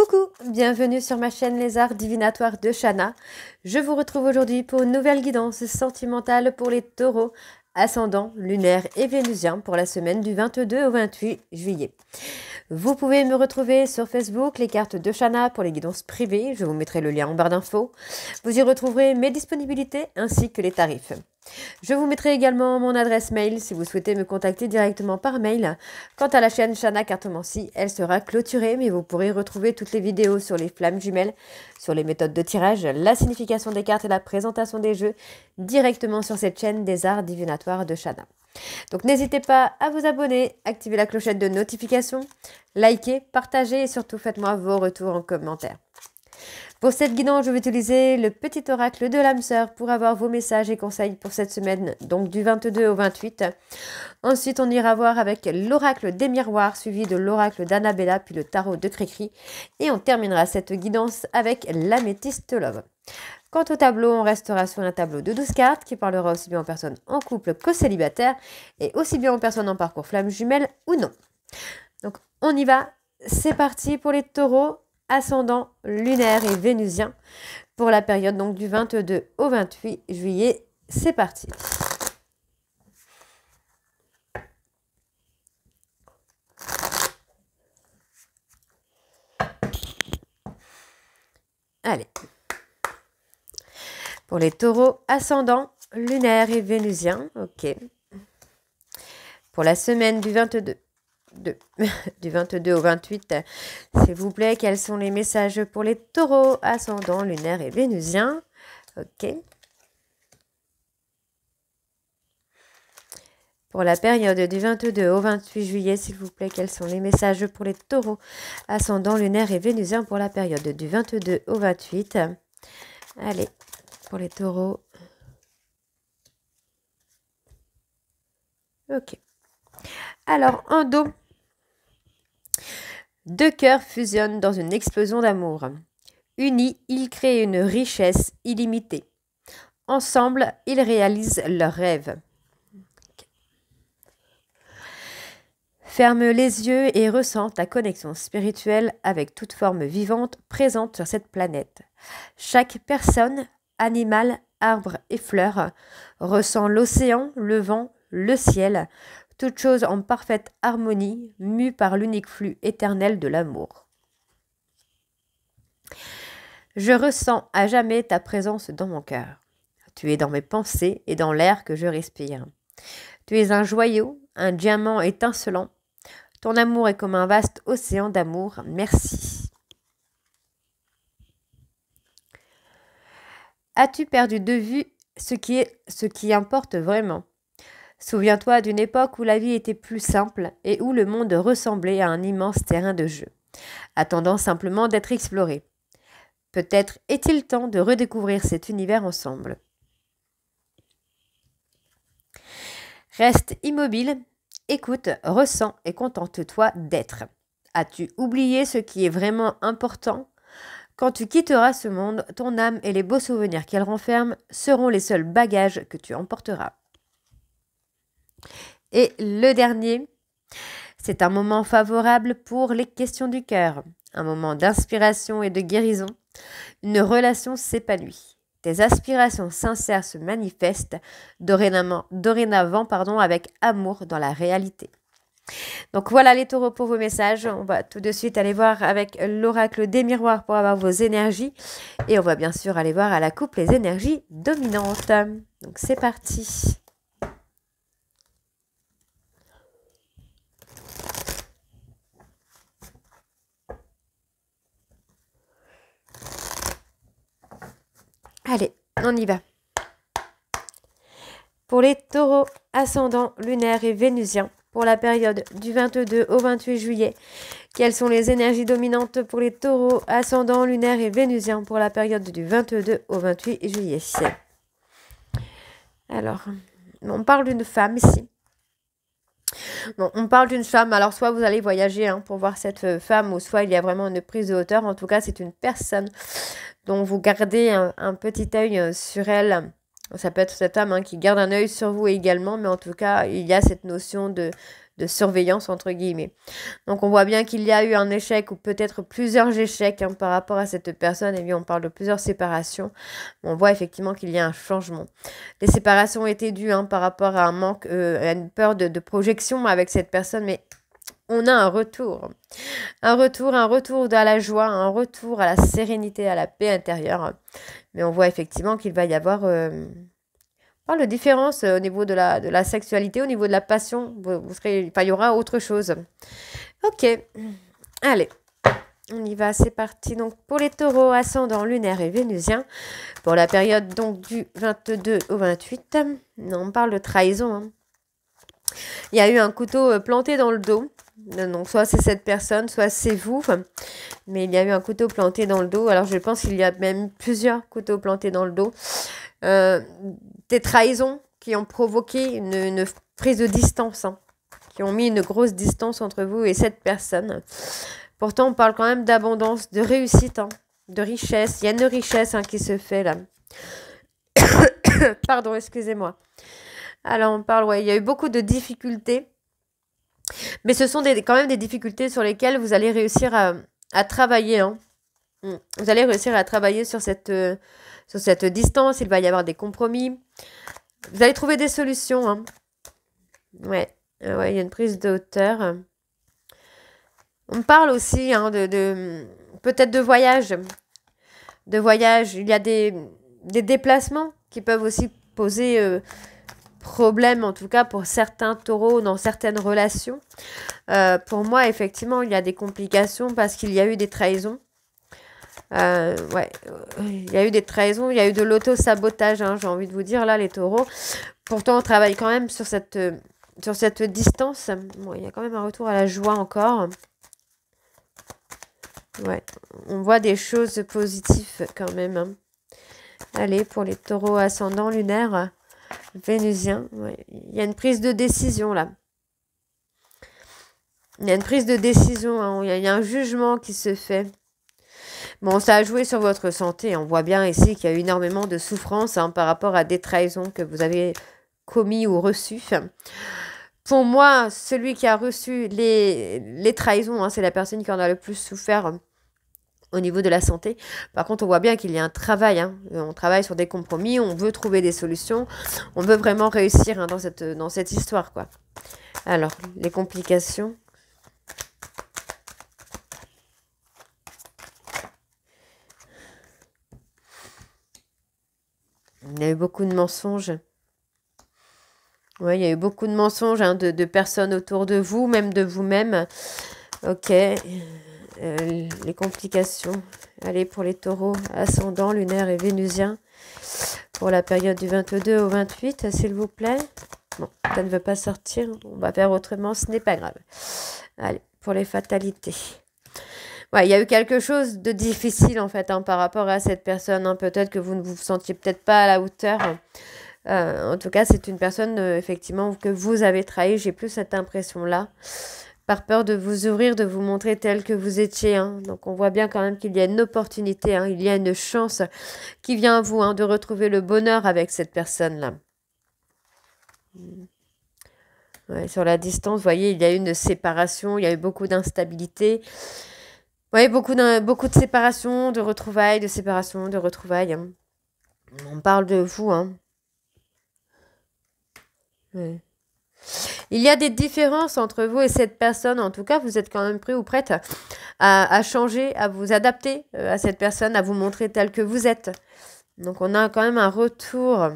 Coucou, bienvenue sur ma chaîne Les Arts Divinatoires de Shana. Je vous retrouve aujourd'hui pour une nouvelle guidance sentimentale pour les taureaux, ascendant, lunaire et vénusien pour la semaine du 22 au 28 juillet. Vous pouvez me retrouver sur Facebook, les cartes de Shana pour les guidances privées. Je vous mettrai le lien en barre d'infos. Vous y retrouverez mes disponibilités ainsi que les tarifs. Je vous mettrai également mon adresse mail si vous souhaitez me contacter directement par mail. Quant à la chaîne Shana Cartomancie, elle sera clôturée, mais vous pourrez retrouver toutes les vidéos sur les flammes jumelles, sur les méthodes de tirage, la signification des cartes et la présentation des jeux directement sur cette chaîne des arts divinatoires de Shana. Donc n'hésitez pas à vous abonner, activer la clochette de notification, liker, partager et surtout faites-moi vos retours en commentaire. Pour cette guidance, je vais utiliser le petit oracle de l'âme sœur pour avoir vos messages et conseils pour cette semaine, donc du 22 au 28. Ensuite, on ira voir avec l'oracle des miroirs, suivi de l'oracle d'Annabella, puis le tarot de Cricri. Et on terminera cette guidance avec l'améthyste love. Quant au tableau, on restera sur un tableau de 12 cartes qui parlera aussi bien aux personnes en couple qu'aux célibataires et aussi bien aux personnes en parcours flamme jumelle ou non. Donc, on y va. C'est parti pour les taureaux. Ascendant, lunaire et vénusien pour la période donc du 22 au 28 juillet. C'est parti. Allez. Pour les taureaux, ascendant, lunaire et vénusien. Ok. Pour la semaine du 22 au 28, s'il vous plaît, quels sont les messages pour les taureaux, ascendant, lunaire et vénusien? Ok. Pour la période du 22 au 28 juillet, s'il vous plaît, quels sont les messages pour les taureaux, ascendant, lunaire et vénusien pour la période du 22 au 28? Allez, pour les taureaux. Ok. Alors, en dos, deux cœurs fusionnent dans une explosion d'amour. Unis, ils créent une richesse illimitée. Ensemble, ils réalisent leurs rêves. Ferme les yeux et ressens ta connexion spirituelle avec toute forme vivante présente sur cette planète. Chaque personne, animal, arbre et fleur ressent l'océan, le vent, le ciel, toute chose en parfaite harmonie, mue par l'unique flux éternel de l'amour. Je ressens à jamais ta présence dans mon cœur. Tu es dans mes pensées et dans l'air que je respire. Tu es un joyau, un diamant étincelant. Ton amour est comme un vaste océan d'amour. Merci. As-tu perdu de vue ce qui importe vraiment ? Souviens-toi d'une époque où la vie était plus simple et où le monde ressemblait à un immense terrain de jeu, attendant simplement d'être exploré. Peut-être est-il temps de redécouvrir cet univers ensemble. Reste immobile, écoute, ressens et contente-toi d'être. As-tu oublié ce qui est vraiment important ? Quand tu quitteras ce monde, ton âme et les beaux souvenirs qu'elle renferme seront les seuls bagages que tu emporteras. Et le dernier, c'est un moment favorable pour les questions du cœur, un moment d'inspiration et de guérison. Une relation s'épanouit. Tes aspirations sincères se manifestent dorénavant avec amour dans la réalité. Donc voilà les taureaux pour vos messages. On va tout de suite aller voir avec l'oracle des miroirs pour avoir vos énergies. Et on va bien sûr aller voir à la coupe les énergies dominantes. Donc c'est parti. Allez, on y va. Pour les taureaux, ascendant, lunaire et vénusien, pour la période du 22 au 28 juillet, quelles sont les énergies dominantes pour les taureaux, ascendant, lunaire et vénusien pour la période du 22 au 28 juillet? Alors, on parle d'une femme ici. Bon, on parle d'une femme, alors soit vous allez voyager pour voir cette femme, ou soit il y a vraiment une prise de hauteur. En tout cas, c'est une personne dont vous gardez un petit œil sur elle. Ça peut être cette femme qui garde un œil sur vous également, mais en tout cas, il y a cette notion de de surveillance, entre guillemets. Donc on voit bien qu'il y a eu un échec ou peut-être plusieurs échecs hein, par rapport à cette personne. Et bien on parle de plusieurs séparations. On voit effectivement qu'il y a un changement. Les séparations étaient dues hein, par rapport à un manque, à une peur de projection avec cette personne, mais on a un retour. Un retour à la joie, un retour à la sérénité, à la paix intérieure. Mais on voit effectivement qu'il va y avoir on parle de différence au niveau de la sexualité, au niveau de la passion. Il y aura autre chose. Ok, allez, on y va, c'est parti. Donc pour les taureaux, ascendant lunaire et vénusien, pour la période donc du 22 au 28, on parle de trahison. Hein. Il y a eu un couteau planté dans le dos. Donc soit c'est cette personne, soit c'est vous. Mais il y a eu un couteau planté dans le dos. Alors je pense qu'il y a même plusieurs couteaux plantés dans le dos. Des trahisons qui ont provoqué une prise de distance. Hein, qui ont mis une grosse distance entre vous et cette personne. Pourtant, on parle quand même d'abondance, de réussite, hein, de richesse. Il y a une richesse hein, qui se fait là. Pardon, excusez-moi. Alors, on parle, ouais, il y a eu beaucoup de difficultés. Mais ce sont quand même des difficultés sur lesquelles vous allez réussir à travailler. Hein. Vous allez réussir à travailler sur cette distance. Il va y avoir des compromis. Vous allez trouver des solutions. Hein. Ouais, il y a une prise de hauteur. On parle aussi hein, peut-être de voyage. De voyage. Il y a des déplacements qui peuvent aussi poser problème, en tout cas pour certains taureaux dans certaines relations. Pour moi, effectivement, il y a des complications parce qu'il y a eu des trahisons. Il y a eu des trahisons, il y a eu de l'auto-sabotage, hein, j'ai envie de vous dire, là, les taureaux. Pourtant, on travaille quand même sur cette distance. Bon, il y a quand même un retour à la joie encore. Ouais, on voit des choses positives quand même. Hein. Allez, pour les taureaux ascendants lunaires, vénusiens, ouais. Il y a une prise de décision là. Il y a une prise de décision, hein. Il y a un jugement qui se fait. Bon, ça a joué sur votre santé. On voit bien ici qu'il y a eu énormément de souffrance hein, par rapport à des trahisons que vous avez commis ou reçues. Pour moi, celui qui a reçu les trahisons, hein, c'est la personne qui en a le plus souffert au niveau de la santé. Par contre, on voit bien qu'il y a un travail. Hein. On travaille sur des compromis, on veut trouver des solutions. On veut vraiment réussir hein, dans cette histoire, quoi. Alors, les complications. Il y a eu beaucoup de mensonges. Oui, il y a eu beaucoup de mensonges hein, de personnes autour de vous, même de vous-même. Ok. Les complications. Allez, pour les taureaux, ascendant, lunaire et vénusien. Pour la période du 22 au 28, s'il vous plaît. Bon, ça ne veut pas sortir. On va faire autrement, ce n'est pas grave. Allez, pour les fatalités. Ouais, il y a eu quelque chose de difficile, en fait, hein, par rapport à cette personne. Hein. Peut-être que vous ne vous sentiez peut-être pas à la hauteur. En tout cas, c'est une personne, effectivement, que vous avez trahi. J'ai plus cette impression-là. Par peur de vous ouvrir, de vous montrer tel que vous étiez. Hein. Donc, on voit bien quand même qu'il y a une opportunité, hein, il y a une chance qui vient à vous hein, de retrouver le bonheur avec cette personne-là. Ouais, sur la distance, vous voyez, il y a eu une séparation, il y a eu beaucoup d'instabilité. Oui, beaucoup de séparation, de retrouvailles, de séparation, de retrouvailles. Hein. On parle de vous. Hein. Ouais. Il y a des différences entre vous et cette personne. En tout cas, vous êtes quand même prêt ou prête à changer, à vous adapter à cette personne, à vous montrer tel que vous êtes. Donc, on a quand même un retour.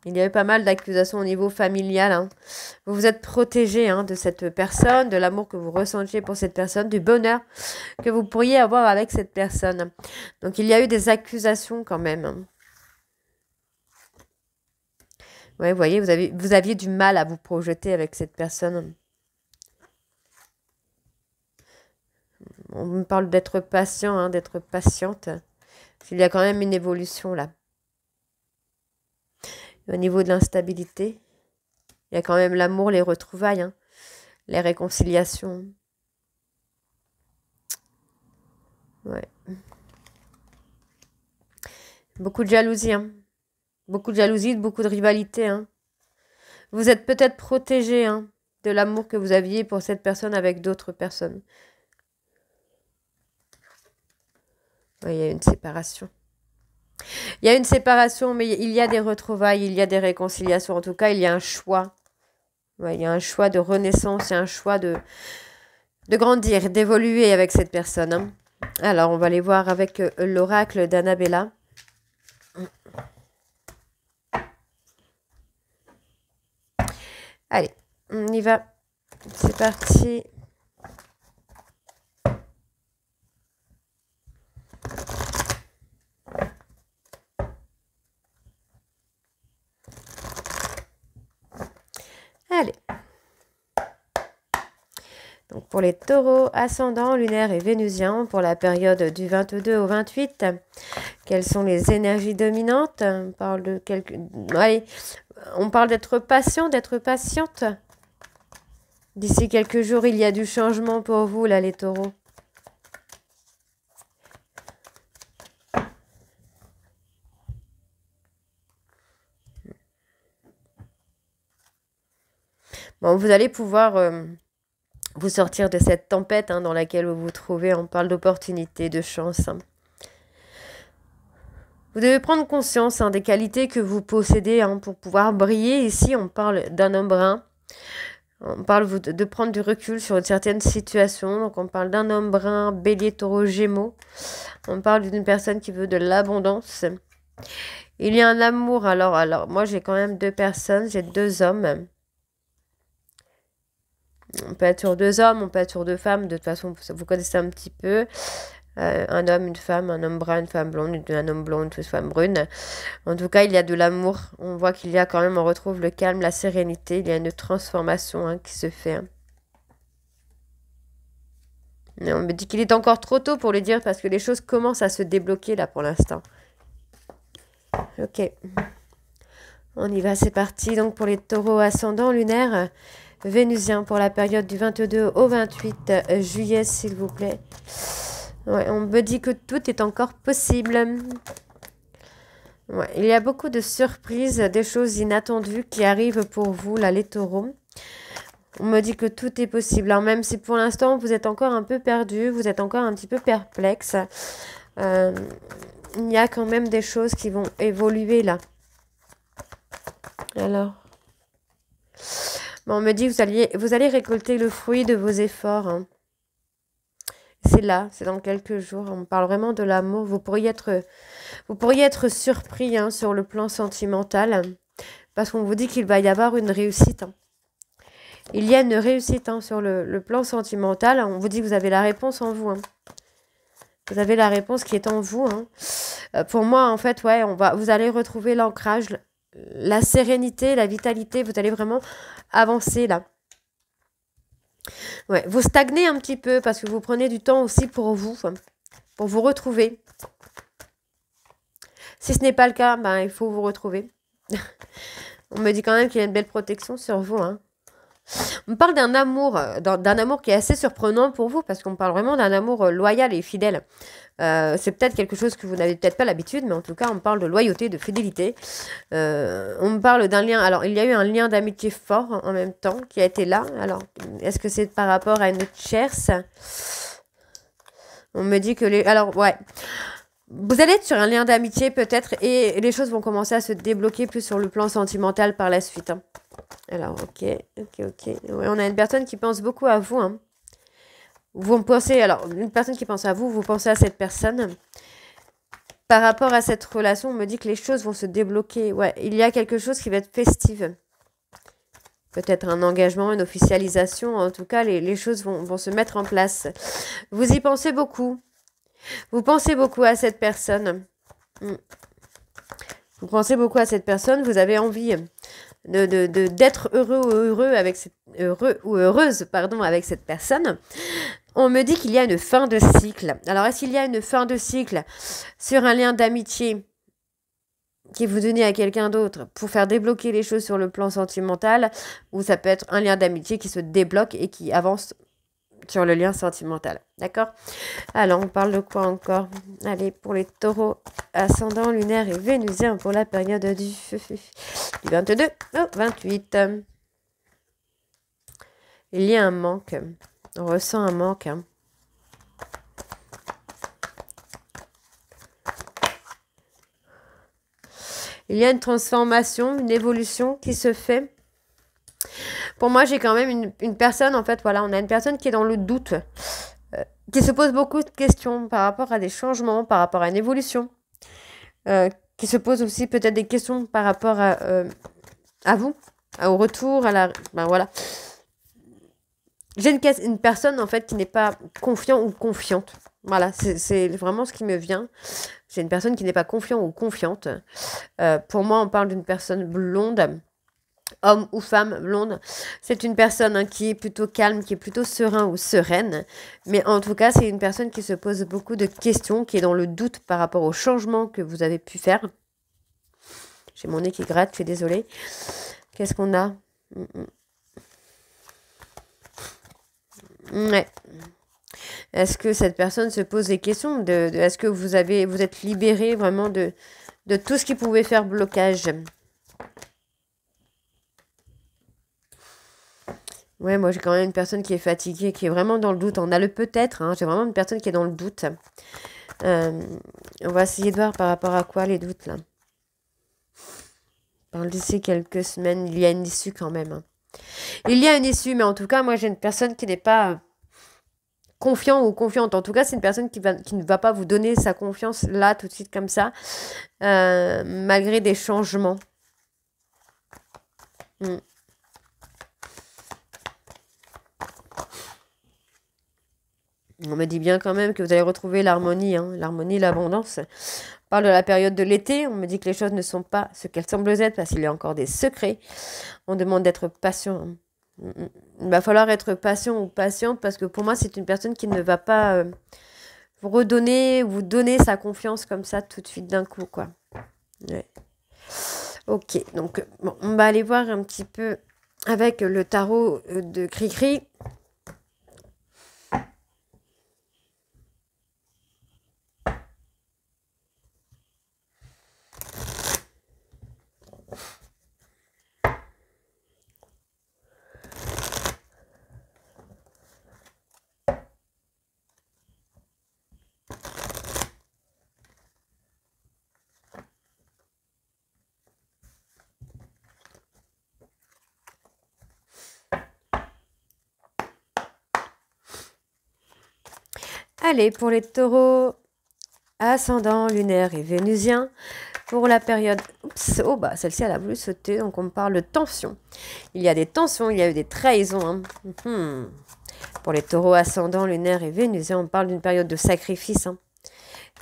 Il y a eu pas mal d'accusations au niveau familial. Hein. Vous vous êtes protégé hein, de cette personne, de l'amour que vous ressentiez pour cette personne, du bonheur que vous pourriez avoir avec cette personne. Donc, il y a eu des accusations quand même. Hein. Ouais, vous voyez, vous aviez du mal à vous projeter avec cette personne. On me parle d'être patient, hein, d'être patiente. Il y a quand même une évolution là. Au niveau de l'instabilité, il y a quand même l'amour, les retrouvailles, hein, les réconciliations. Ouais. Beaucoup de jalousie, hein. Beaucoup de jalousie, beaucoup de rivalité. Hein. Vous êtes peut-être protégé hein, de l'amour que vous aviez pour cette personne avec d'autres personnes. Oui, il y a une séparation. Il y a une séparation, mais il y a des retrouvailles, il y a des réconciliations. En tout cas, il y a un choix. Ouais, il y a un choix de renaissance, il y a un choix de grandir, d'évoluer avec cette personne. Hein. Alors, on va aller voir avec l'oracle d'Annabella. Allez, on y va. C'est parti. Allez. Donc pour les taureaux, ascendant, lunaire et vénusien, pour la période du 22 au 28, quelles sont les énergies dominantes? On parle de Allez, on parle d'être patient, d'être patiente. D'ici quelques jours, il y a du changement pour vous, là, les taureaux. Bon, vous allez pouvoir vous sortir de cette tempête hein, dans laquelle vous vous trouvez. On parle d'opportunité, de chance. Hein. Vous devez prendre conscience hein, des qualités que vous possédez hein, pour pouvoir briller. Ici, on parle d'un homme brun. On parle de prendre du recul sur une certaine situation. Donc, on parle d'un homme brun, bélier, taureau, gémeaux. On parle d'une personne qui veut de l'abondance. Il y a un amour. Alors moi, j'ai quand même 2 personnes. J'ai 2 hommes. On peut être sur 2 hommes, on peut être sur 2 femmes. De toute façon, vous connaissez un petit peu. Un homme, une femme, un homme brun, une femme blonde, un homme blond, une femme brune. En tout cas, il y a de l'amour. On voit qu'il y a quand même, on retrouve le calme, la sérénité. Il y a une transformation hein, qui se fait. Hein. Mais on me dit qu'il est encore trop tôt pour le dire parce que les choses commencent à se débloquer là pour l'instant. Ok. On y va, c'est parti. Donc pour les taureaux ascendants lunaires, vénusiens pour la période du 22 au 28 juillet, s'il vous plaît. Ouais, on me dit que tout est encore possible. Ouais, il y a beaucoup de surprises, des choses inattendues qui arrivent pour vous, là, les taureaux. On me dit que tout est possible. Alors, même si pour l'instant, vous êtes encore un peu perdu, vous êtes encore un petit peu perplexe, il y a quand même des choses qui vont évoluer, là. Alors, bon, on me dit que vous allez récolter le fruit de vos efforts. Hein. C'est là, c'est dans quelques jours. On parle vraiment de l'amour. Vous pourriez être surpris hein, sur le plan sentimental parce qu'on vous dit qu'il va y avoir une réussite. Hein. Il y a une réussite hein, sur le plan sentimental. On vous dit que vous avez la réponse en vous. Hein. Vous avez la réponse qui est en vous. Hein. Pour moi, en fait, ouais, vous allez retrouver l'ancrage, la sérénité, la vitalité. Vous allez vraiment avancer là. Ouais, vous stagnez un petit peu parce que vous prenez du temps aussi pour vous retrouver. Si ce n'est pas le cas, ben, il faut vous retrouver. On me dit quand même qu'il y a une belle protection sur vous. Hein. On parle d'un amour qui est assez surprenant pour vous parce qu'on parle vraiment d'un amour loyal et fidèle. C'est peut-être quelque chose que vous n'avez peut-être pas l'habitude, mais en tout cas, on parle de loyauté, de fidélité. On me parle d'un lien. Alors, il y a eu un lien d'amitié fort en même temps qui a été là. Alors, est-ce que c'est par rapport à une tierce? On me dit que Alors, ouais. Vous allez être sur un lien d'amitié peut-être et les choses vont commencer à se débloquer plus sur le plan sentimental par la suite. Hein. Alors, ok. Ouais, on a une personne qui pense beaucoup à vous. Hein. Vous pensez, alors, une personne qui pense à vous, vous pensez à cette personne. Par rapport à cette relation, on me dit que les choses vont se débloquer. Ouais, il y a quelque chose qui va être festive. Peut-être un engagement, une officialisation. En tout cas, les choses vont se mettre en place. Vous y pensez beaucoup. Vous pensez beaucoup à cette personne. Vous pensez beaucoup à cette personne. Vous avez envie d'être heureux ou heureuse avec cette personne. On me dit qu'il y a une fin de cycle. Alors, est-ce qu'il y a une fin de cycle sur un lien d'amitié qui vous donnez à quelqu'un d'autre pour faire débloquer les choses sur le plan sentimental, ou ça peut être un lien d'amitié qui se débloque et qui avance sur le lien sentimental. D'accord? Alors, on parle de quoi encore? Allez, pour les taureaux, ascendant, lunaire et vénusien pour la période du 22 au 28. Il y a un manque. On ressent un manque. Hein. Il y a une transformation, une évolution qui se fait. Pour moi, j'ai quand même une personne, en fait, voilà, on a une personne qui est dans le doute, qui se pose beaucoup de questions par rapport à des changements, par rapport à une évolution, qui se pose aussi peut-être des questions par rapport à vous, au retour, à la... Ben voilà. J'ai une personne, en fait, qui n'est pas confiant ou confiante. Voilà, c'est vraiment ce qui me vient. J'ai une personne qui n'est pas confiant ou confiante. Pour moi, on parle d'une personne blonde, homme ou femme blonde. C'est une personne hein, qui est plutôt calme, qui est plutôt serein ou sereine. Mais en tout cas, c'est une personne qui se pose beaucoup de questions, qui est dans le doute par rapport au changement que vous avez pu faire. J'ai mon nez qui gratte, je suis désolée. Qu'est-ce qu'on a? Ouais. Est-ce que cette personne se pose des questions est-ce que vous êtes libéré vraiment de tout ce qui pouvait faire blocage? Ouais, moi j'ai quand même une personne qui est fatiguée, qui est vraiment dans le doute. On a le peut-être, hein, j'ai vraiment une personne qui est dans le doute. On va essayer de voir par rapport à quoi les doutes là. D'ici quelques semaines, il y a une issue quand même. Hein. Il y a une issue, mais en tout cas, moi j'ai une personne qui n'est pas confiant ou confiante. En tout cas, c'est une personne qui ne va pas vous donner sa confiance là, tout de suite comme ça, malgré des changements. On me dit bien quand même que vous allez retrouver l'harmonie, hein, l'harmonie, l'abondance. On parle de la période de l'été, on me dit que les choses ne sont pas ce qu'elles semblent être parce qu'il y a encore des secrets. On demande d'être patient. Il va falloir être patient ou patiente parce que pour moi, c'est une personne qui ne va pas vous redonner, vous donner sa confiance comme ça tout de suite d'un coup, quoi. Ouais. Ok, donc bon, on va aller voir un petit peu avec le tarot de Cricri. Allez, pour les taureaux, ascendant, lunaire et vénusien, pour la période... Oups, oh bah celle-ci elle a voulu sauter, donc on parle de tension. Il y a des tensions, il y a eu des trahisons. Hein. Pour les taureaux, ascendant, lunaire et vénusien, on parle d'une période de sacrifice. Hein.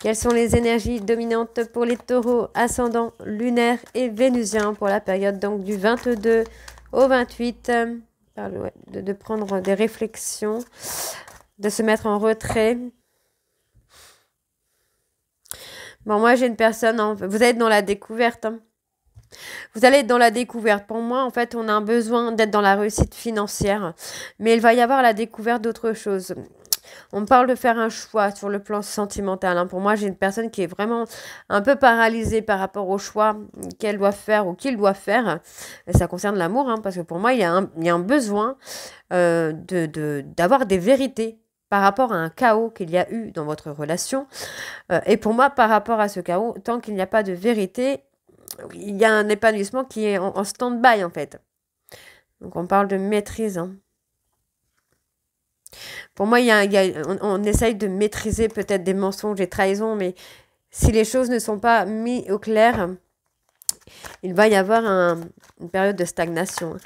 Quelles sont les énergies dominantes pour les taureaux, ascendant, lunaire et vénusien pour la période donc du 22 au 28 de prendre des réflexions, de se mettre en retrait. Bon, moi, j'ai une personne, hein, vous allez être dans la découverte. Hein. Vous allez être dans la découverte. Pour moi, en fait, on a un besoin d'être dans la réussite financière. Mais il va y avoir la découverte d'autre chose. On parle de faire un choix sur le plan sentimental. Hein. Pour moi, j'ai une personne qui est vraiment un peu paralysée par rapport au choix qu'elle doit faire ou qu'il doit faire. Et ça concerne l'amour, hein, parce que pour moi, il y a un besoin d'avoir des vérités par rapport à un chaos qu'il y a eu dans votre relation. Et pour moi, par rapport à ce chaos, tant qu'il n'y a pas de vérité, il y a un épanouissement qui est en stand-by, en fait. Donc, on parle de maîtrise. Hein. Pour moi, on essaye de maîtriser peut-être des mensonges et trahisons, mais si les choses ne sont pas mises au clair, il va y avoir une période de stagnation.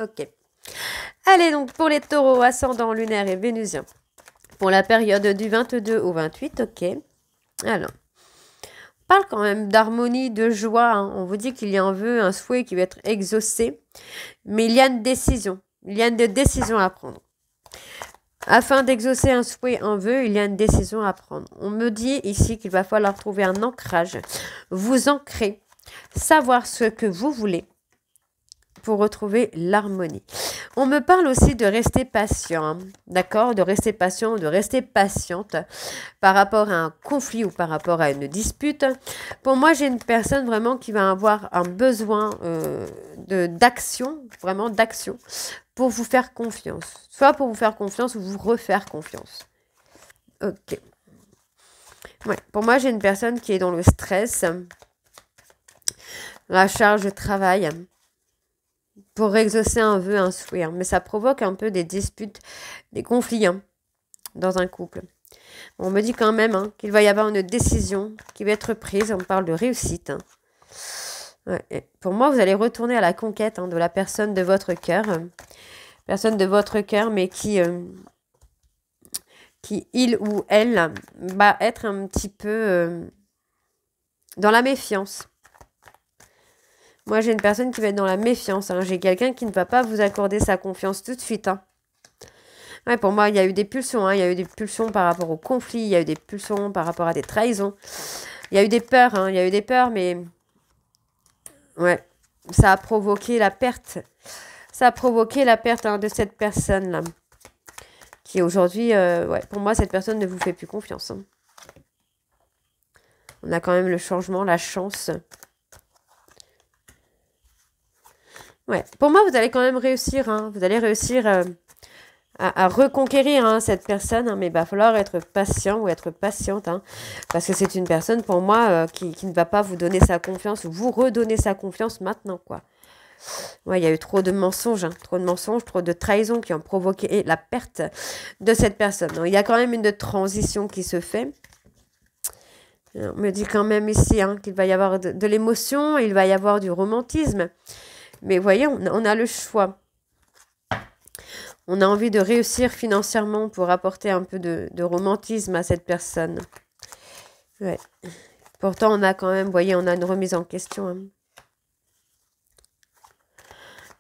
Ok. Allez, donc pour les taureaux, ascendant, lunaire et vénusien, pour la période du 22 au 28, ok. Alors, on parle quand même d'harmonie, de joie. Hein. On vous dit qu'il y a un vœu, un souhait qui va être exaucé, mais il y a une décision. Il y a une décision à prendre. Afin d'exaucer un souhait, un vœu, il y a une décision à prendre. On me dit ici qu'il va falloir trouver un ancrage, vous ancrer, savoir ce que vous voulez, pour retrouver l'harmonie. On me parle aussi de rester patient, hein, d'accord? De rester patient, de rester patiente par rapport à un conflit ou par rapport à une dispute. Pour moi, j'ai une personne vraiment qui va avoir un besoin d'action, vraiment d'action, pour vous faire confiance. Soit pour vous faire confiance ou vous refaire confiance. Ok. Ouais, pour moi, j'ai une personne qui est dans le stress, la charge de travail, pour exaucer un vœu, un souhait. Hein. Mais ça provoque un peu des disputes, des conflits hein, dans un couple. On me dit quand même hein, qu'il va y avoir une décision qui va être prise. On parle de réussite. Hein. Ouais. Pour moi, vous allez retourner à la conquête hein, de la personne de votre cœur. Personne de votre cœur, mais qui, il ou elle, va être un petit peu dans la méfiance. Moi, j'ai une personne qui va être dans la méfiance. Hein. J'ai quelqu'un qui ne va pas vous accorder sa confiance tout de suite. Hein. Ouais, pour moi, il y a eu des pulsions. Hein. Il y a eu des pulsions par rapport au conflit. Il y a eu des pulsions par rapport à des trahisons. Il y a eu des peurs. Hein. Il y a eu des peurs, mais... Ouais, ça a provoqué la perte. Ça a provoqué la perte hein, de cette personne-là. Qui aujourd'hui, ouais, pour moi, cette personne ne vous fait plus confiance. Hein. On a quand même le changement, la chance... Ouais, pour moi, vous allez quand même réussir. Hein. Vous allez réussir à reconquérir hein, cette personne. Hein, mais il va falloir être patient ou être patiente. Hein, parce que c'est une personne, pour moi, qui ne va pas vous donner sa confiance ou vous redonner sa confiance maintenant, quoi. Ouais, il y a eu trop de mensonges. Hein, trop de trahisons qui ont provoqué la perte de cette personne. Donc, il y a quand même une transition qui se fait. On me dit quand même ici hein, qu'il va y avoir de l'émotion, il va y avoir du romantisme. Mais vous voyez, on a le choix. On a envie de réussir financièrement pour apporter un peu de romantisme à cette personne. Ouais. Pourtant, on a quand même, vous voyez, on a une remise en question. Hein.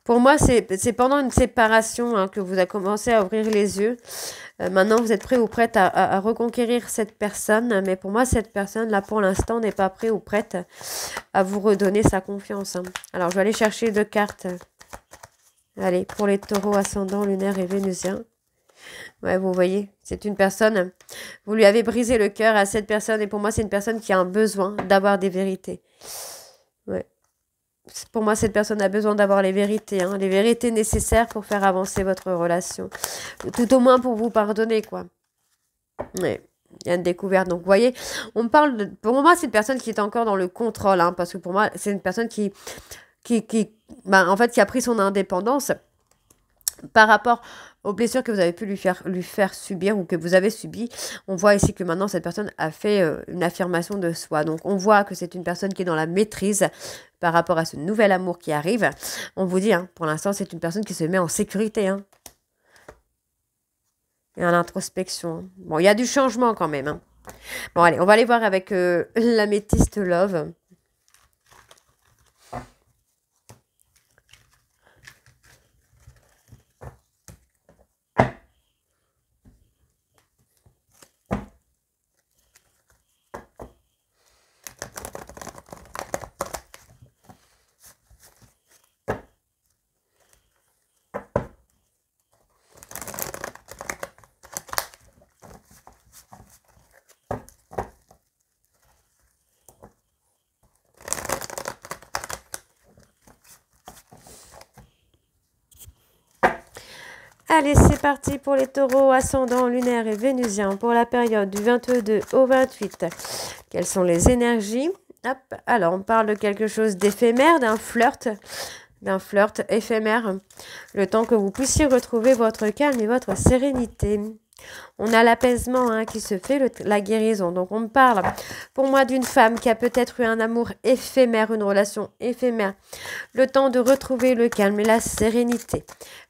Pour moi, c'est pendant une séparation hein, que vous avez commencé à ouvrir les yeux. Maintenant, vous êtes prêt ou prête à reconquérir cette personne. Mais pour moi, cette personne-là, pour l'instant, n'est pas prête ou prête à vous redonner sa confiance. Hein. Alors, je vais aller chercher 2 cartes. Allez, pour les taureaux ascendants, lunaire et vénusien. Ouais, vous voyez, c'est une personne. Vous lui avez brisé le cœur à cette personne. Et pour moi, c'est une personne qui a un besoin d'avoir des vérités. Ouais. Pour moi, cette personne a besoin d'avoir les vérités. Hein, les vérités nécessaires pour faire avancer votre relation. Tout au moins pour vous pardonner, quoi. Ouais. Il y a une découverte. Donc, vous voyez, on parle de... Pour moi, c'est une personne qui est encore dans le contrôle. Hein, parce que pour moi, c'est une personne qui en fait, qui a pris son indépendance par rapport aux blessures que vous avez pu lui faire subir ou que vous avez subies. On voit ici que maintenant, cette personne a fait une affirmation de soi. Donc, on voit que c'est une personne qui est dans la maîtrise par rapport à ce nouvel amour qui arrive. On vous dit, hein, pour l'instant, c'est une personne qui se met en sécurité. Hein. Et à l'introspection. Bon, il y a du changement quand même. Hein. Bon, allez, on va aller voir avec l'améthyste Love. Allez, c'est parti pour les taureaux ascendants, lunaires et vénusiens pour la période du 22 au 28. Quelles sont les énergies? Hop. Alors, on parle de quelque chose d'éphémère, d'un flirt éphémère, le temps que vous puissiez retrouver votre calme et votre sérénité. On a l'apaisement hein, qui se fait, la guérison. Donc, on me parle, pour moi, d'une femme qui a peut-être eu un amour éphémère, une relation éphémère. Le temps de retrouver le calme et la sérénité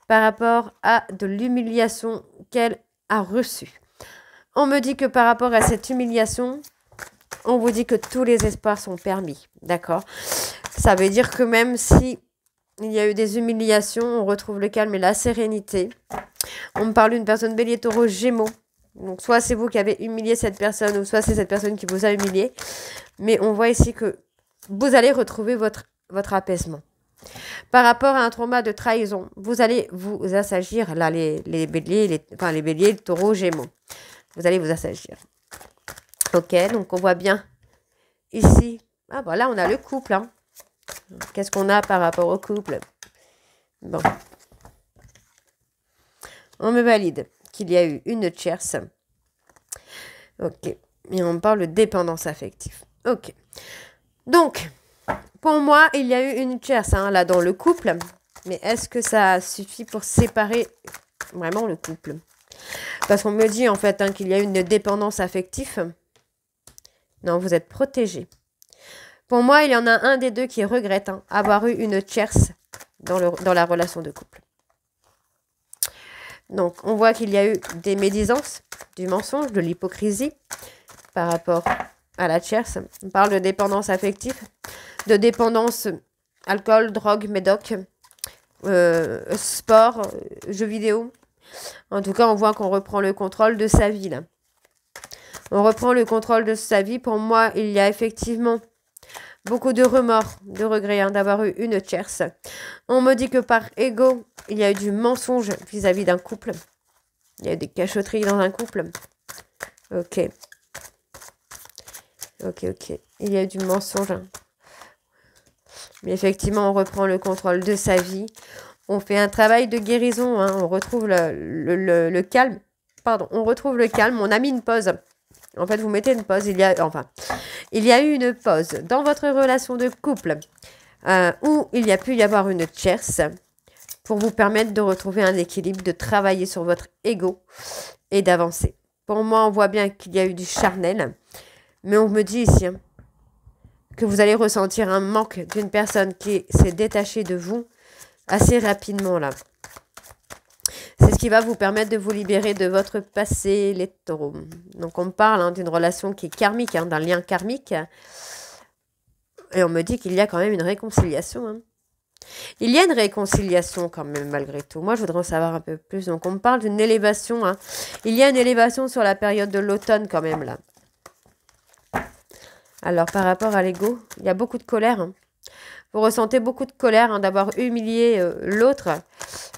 par rapport à de l'humiliation qu'elle a reçue. On me dit que par rapport à cette humiliation, on vous dit que tous les espoirs sont permis. D'accord? Ça veut dire que même si il y a eu des humiliations, on retrouve le calme et la sérénité. On me parle d'une personne bélier, taureau, gémeaux. Donc, soit c'est vous qui avez humilié cette personne, ou soit c'est cette personne qui vous a humilié. Mais on voit ici que vous allez retrouver votre apaisement. Par rapport à un trauma de trahison, vous allez vous assagir, là, les béliers, les béliers, le taureau, gémeaux. Vous allez vous assagir. Ok, donc on voit bien ici. Ah, voilà, on a le couple. Hein. Qu'est-ce qu'on a par rapport au couple? Bon. On me valide qu'il y a eu une tierce. Ok. Et on parle de dépendance affective. Ok. Donc, pour moi, il y a eu une tierce, hein, là, dans le couple. Mais est-ce que ça suffit pour séparer vraiment le couple? Parce qu'on me dit, en fait, hein, qu'il y a une dépendance affective. Non, vous êtes protégé. Pour moi, il y en a un des deux qui regrette avoir eu une tierce dans la relation de couple. Donc, on voit qu'il y a eu des médisances, du mensonge, de l'hypocrisie par rapport à la tierce. On parle de dépendance affective, de dépendance alcool, drogue, médoc, sport, jeux vidéo. En tout cas, on voit qu'on reprend le contrôle de sa vie, là. On reprend le contrôle de sa vie. Pour moi, il y a effectivement beaucoup de remords, de regrets d'avoir eu une tierce. On me dit que par ego, il y a eu du mensonge vis-à-vis d'un couple. Il y a eu des cachotteries dans un couple. Ok. Ok. Il y a eu du mensonge. Mais effectivement, on reprend le contrôle de sa vie. On fait un travail de guérison. On retrouve le calme. Pardon, on retrouve le calme. On a mis une pause. En fait, vous mettez une pause. Il y a eu une pause dans votre relation de couple où il y a pu y avoir une tierce pour vous permettre de retrouver un équilibre, de travailler sur votre ego et d'avancer. Pour moi, on voit bien qu'il y a eu du charnel, mais on me dit ici que vous allez ressentir un manque d'une personne qui s'est détachée de vous assez rapidement là. C'est ce qui va vous permettre de vous libérer de votre passé, les taureaux. Donc, on parle d'une relation qui est karmique, d'un lien karmique. Et on me dit qu'il y a quand même une réconciliation. Il y a une réconciliation quand même, malgré tout. Moi, je voudrais en savoir un peu plus. Donc, on me parle d'une élévation. Il y a une élévation sur la période de l'automne quand même, là. Alors, par rapport à l'ego, il y a beaucoup de colère. Vous ressentez beaucoup de colère d'avoir humilié l'autre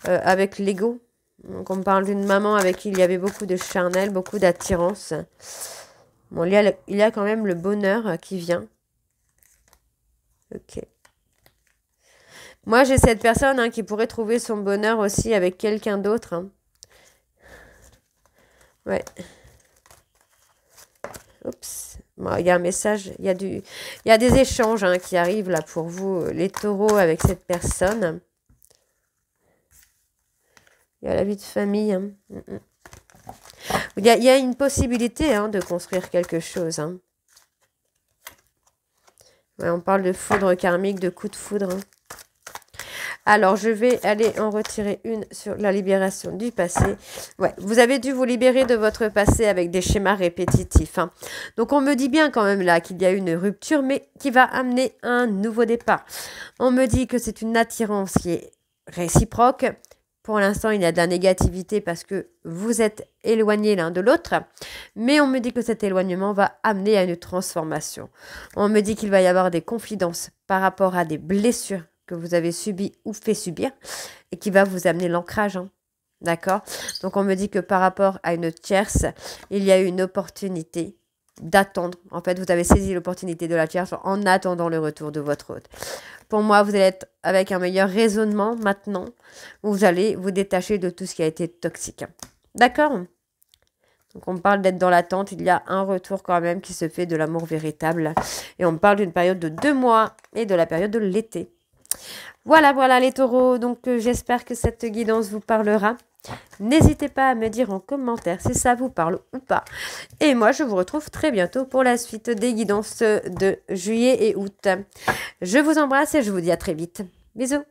avec l'ego. Donc, on me parle d'une maman avec qui il y avait beaucoup de charnel, beaucoup d'attirance. Bon, il y a quand même le bonheur qui vient. Ok. Moi, j'ai cette personne qui pourrait trouver son bonheur aussi avec quelqu'un d'autre. Ouais. Oups. Bon, il y a un message. Il y a des échanges qui arrivent là pour vous, les taureaux, avec cette personne. Il y a la vie de famille. Il y a une possibilité de construire quelque chose. Ouais, on parle de foudre karmique, de coup de foudre. Alors, je vais aller en retirer une sur la libération du passé. Ouais, vous avez dû vous libérer de votre passé avec des schémas répétitifs. Donc, on me dit bien quand même là qu'il y a une rupture, mais qui va amener un nouveau départ. On me dit que c'est une attirance qui est réciproque. Pour l'instant, il y a de la négativité parce que vous êtes éloignés l'un de l'autre. Mais on me dit que cet éloignement va amener à une transformation. On me dit qu'il va y avoir des confidences par rapport à des blessures que vous avez subies ou fait subir et qui va vous amener l'ancrage. D'accord? Donc, on me dit que par rapport à une tierce, il y a eu une opportunité d'attendre. En fait, vous avez saisi l'opportunité de la tierce en attendant le retour de votre hôte. Pour moi, vous allez être avec un meilleur raisonnement maintenant. Vous allez vous détacher de tout ce qui a été toxique. D'accord? Donc, on parle d'être dans l'attente. Il y a un retour quand même qui se fait de l'amour véritable. Et on parle d'une période de 2 mois et de la période de l'été. Voilà les taureaux. Donc, j'espère que cette guidance vous parlera. N'hésitez pas à me dire en commentaire si ça vous parle ou pas. Et moi, je vous retrouve très bientôt pour la suite des guidances de juillet et août. Je vous embrasse et je vous dis à très vite. Bisous.